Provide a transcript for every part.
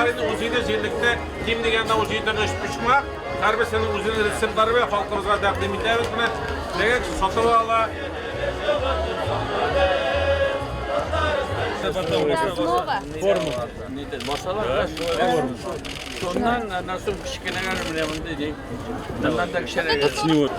Ukrayna uzayda jellikte kim degende uzayda nöşpüşmek, her birisinin uzayda resimleri ve halkımıza takdim ederiz. Demek satın ala. Форма. Masalar Ondan nasıl kışkına gelmiyor bunu dedi. Ondan da kışkına gelmiyor.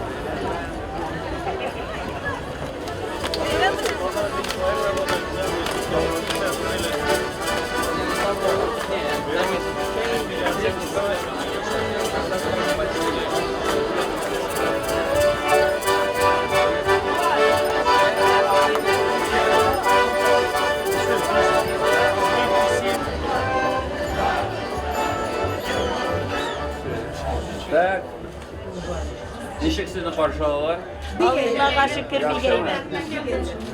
Так. Нişeksini karşılar. Allah'a şükür bir geybet.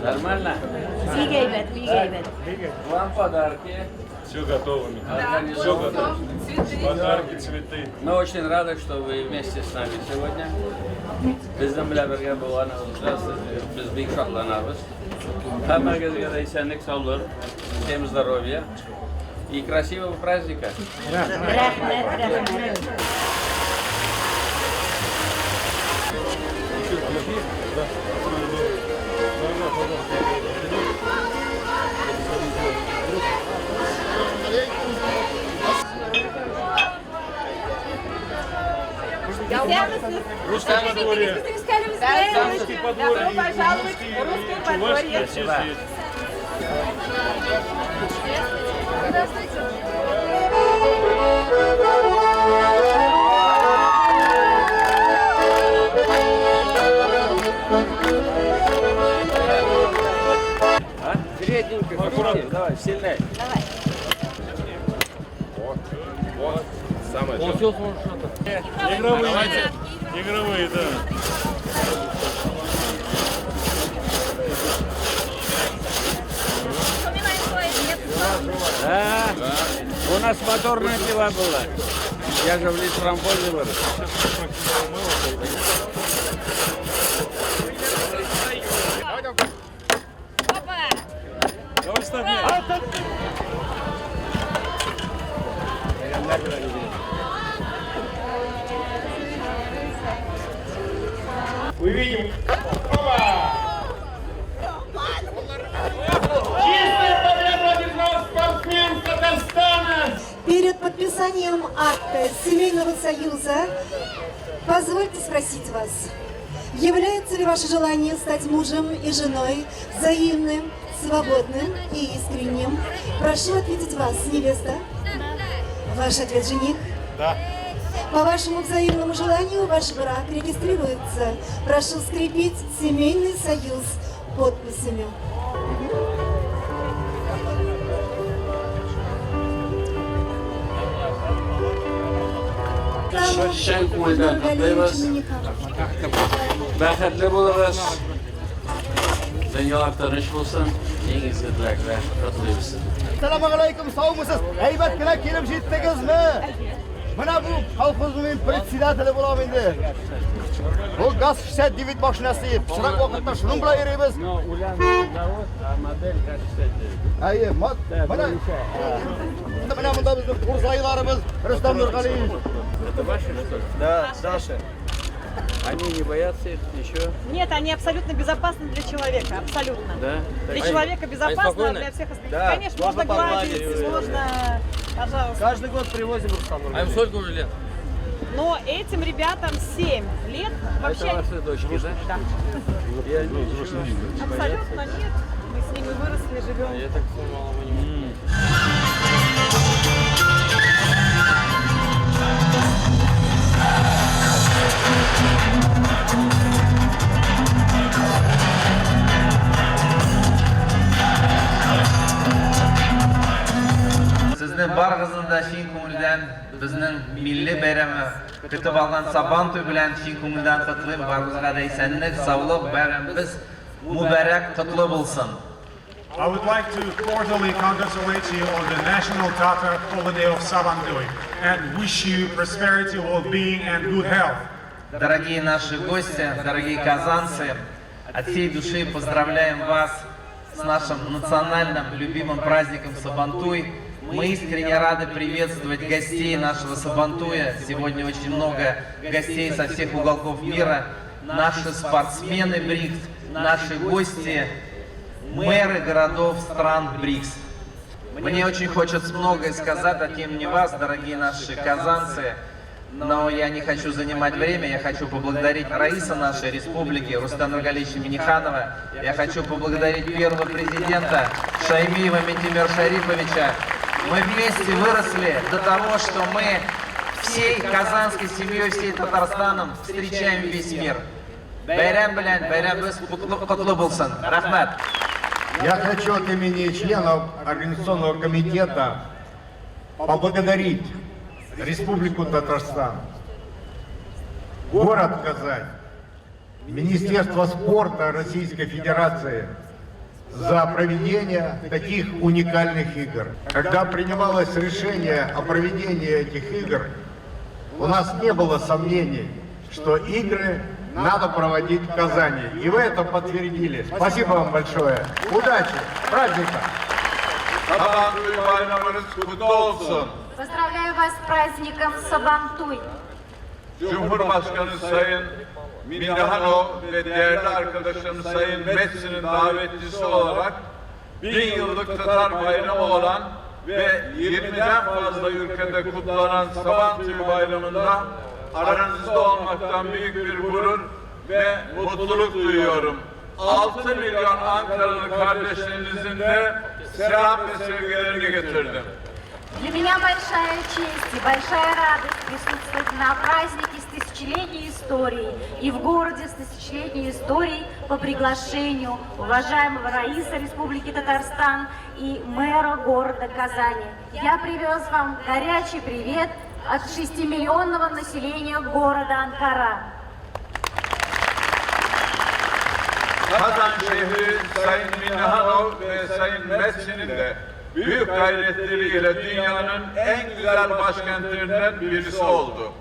Нормально? Bir geybet, bir geybet. Вам подарки. Все готово, Михаил. Все готово. Подарки, цветы. Мы очень рады, что вы вместе с нами сегодня. Bizden bile birge bulganınızda biz büyük şoklanarız. Herkese de esenlik, sağlık, всем здоровья и красивого праздника. Rahmet, rahmet. Русское подворье. Добро пожаловать в русское подворье. Все здесь. Средненько, аккуратно, давай, сильнее. Давай. Вот. Самое. Он все сможет что-то. Игровые. Игровые, да. Да. У нас моторная пила была. Я же в лесопромхозе вырос. Давай ставь. Увидим. Чистая победа одного спортсмен Татарстана! Перед подписанием акта Семейного союза позвольте спросить вас, является ли ваше желание стать мужем и женой взаимным, свободным и искренним? Прошу ответить вас, невеста. Ваш ответ, жених? Да. По вашему взаимному желанию ваш брак регистрируется. Прошу скрепить семейный союз подписями. Şen koydan kutlayız. Bəhətli buluruz. Dünyalar tanış olsun. En iyisi dilekler. Kutlayız. Assalomu alaykum, sog'misiz? Haybatgina kelib jetdingizmi? Mana bu kolxozning predsedatelyi bo'laman endi. Bu gaz shishad David mashinasi, chiroq vaqtda shuni bilan eramiz. No, ulan zavod, model kaçtaydı. Ayy, mana bunda bizning kursaylarimiz Rustam Nurg'aliyev. Это ваши, что ли? Да, Саша. Они не боятся их еще? Нет, они абсолютно безопасны для человека, абсолютно. Да? Для человека безопасно, а для всех остальных. Да, Конечно, можно гладить, можно, пожалуйста. Каждый год привозим Рустам А им сколько уже лет? Но этим ребятам 7 лет вообще... Это ваши дочки, да? Да. Я не вижу. Абсолютно нет. Мы с ними выросли, живем. Я так думал, вы не Sizni barg'izida chin ko'ngildan bizning milliy bayrami kutib olgan Sabantu bilan chin ko'ngildan qutlab barg'izga esenlik, sog'lik bayramiz muborak qutlu bo'lsin. I would like to cordially congratulate you on the National Tatar holiday of Sabantui and wish you prosperity, well-being and good health. Дорогие наши гости, дорогие казанцы, от всей души поздравляем вас с нашим национальным любимым праздником Сабантуй. Мы искренне рады приветствовать гостей нашего Сабантуя. Сегодня очень много гостей со всех уголков мира. Наши спортсмены БРИКС, наши гости, мэры городов стран БРИКС. Мне очень хочется многое сказать от имени вас, дорогие наши казанцы, но я не хочу занимать время. Я хочу поблагодарить Раиса нашей республики, Рустама Галича Миниханова. Я хочу поблагодарить первого президента Шаймиева Ментимер Шарифовича. Мы вместе выросли до того, что мы всей казанской семьей, всей Татарстаном встречаем весь мир. Байрам белән, байрамыбыз кутлы булсын. Рахмат. Я хочу от имени членов Организационного комитета поблагодарить Республику Татарстан, город Казань, Министерство спорта Российской Федерации за проведение таких уникальных игр. Когда принималось решение о проведении этих игр, у нас не было сомнений, что игры надо проводить в Казани. И вы это подтвердили. Спасибо вам большое. Удачи, праздника! Сабантуй bayramınız kutlu olsun. Поздравляю вас с праздником Сабантуй. Cumhurbaşkanı Sayın Minahanov ve değerli arkadaşım Sayın Messi'nin davetçisi olarak 1000 yıllık Tatar bayramı olan ve 20'den fazla ülkede kutlanan Sabantuy Bayramı'nda aranızda olmaktan büyük bir gurur ve mutluluk duyuyorum. 6 milyon Ankaralı kardeşlerinizin de selam ve sevgilerini getirdim. Для меня большая честь и большая радость присутствовать на празднике с тысячелетней историей и в городе с тысячелетней историей по приглашению уважаемого Раиса Республики Татарстан и мэра города Казани. Я привез вам горячий привет от 6-миллионного населения города Анкара. Kazan şehri Sayın Minahanov ve Sayın Messi'nin de büyük gayretleriyle dünyanın en güzel başkentlerinden birisi oldu.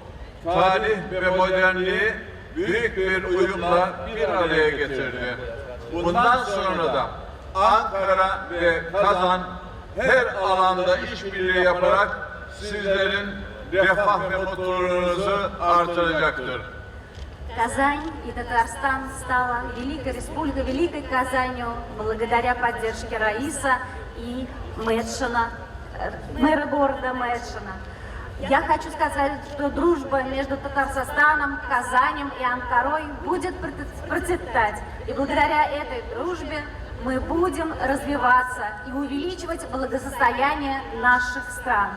Tarih ve modernliği büyük bir uyumla bir araya getirdi. Bundan sonra da Ankara ve Kazan her alanda işbirliği yaparak sizlerin refah ve mutluluğunuzu artıracaktır. Казань и Татарстан стала великой республикой, великой Казанью благодаря поддержке Раиса и Медшина, мэра города Медшина. Я хочу сказать, что дружба между Татарстаном, Казанью и Анкарой будет процветать. И благодаря этой дружбе мы будем развиваться и увеличивать благосостояние наших стран.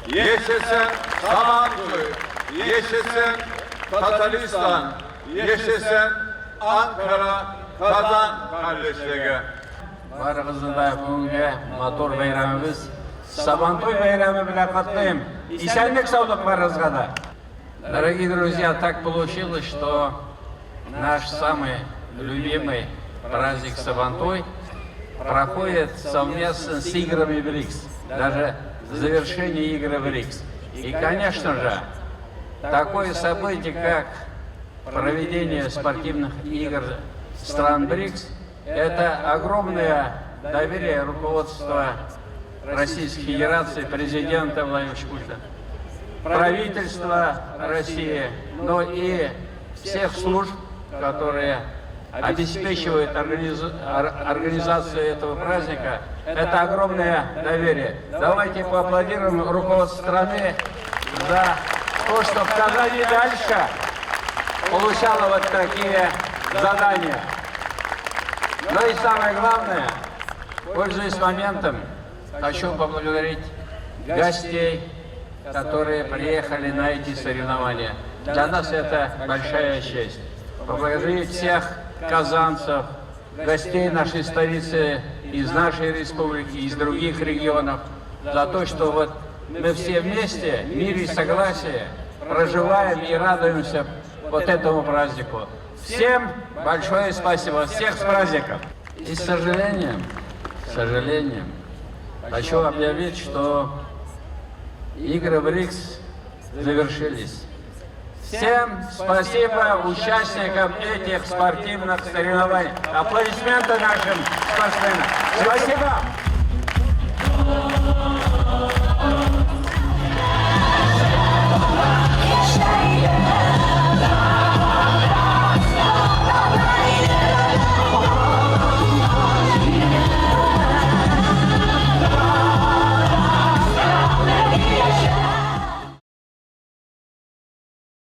Yaşasın Sabantuy, yaşasın Tataristan, yaşasın Ankara, Kazan kardeşliği. Barımızın da бүгінгі мотор bayramımız Сабантуй bayramı bilen kutlayım. İsenlik sağlık barınızға да. Дорогие друзья, так получилось, что наш самый любимый праздник Сабантуй проходит совместно с играми БРИКС. Даже завершение игр БРИКС. И, конечно же, такое событие, как проведение спортивных игр стран БРИКС, это огромное доверие руководства Российской Федерации, президента Владимира Путина, правительства России, но и всех служб, которые обеспечивают организацию этого праздника. Это огромное доверие. Давайте поаплодируем руководству страны за то, что в Казани дальше получало вот такие задания. Ну и самое главное, пользуясь моментом, хочу поблагодарить гостей, которые приехали на эти соревнования. Для нас это большая честь. Поблагодарить всех казанцев, гостей нашей столицы, из нашей республики, из других регионов, за то, что вот мы все вместе, в мире и согласии, проживаем и радуемся вот этому празднику. Всем большое спасибо, всех с праздником! И с сожалением, хочу объявить, что игры БРИКС завершились. Всем спасибо участникам этих спортивных соревнований. Аплодисменты нашим спортсменам. Спасибо!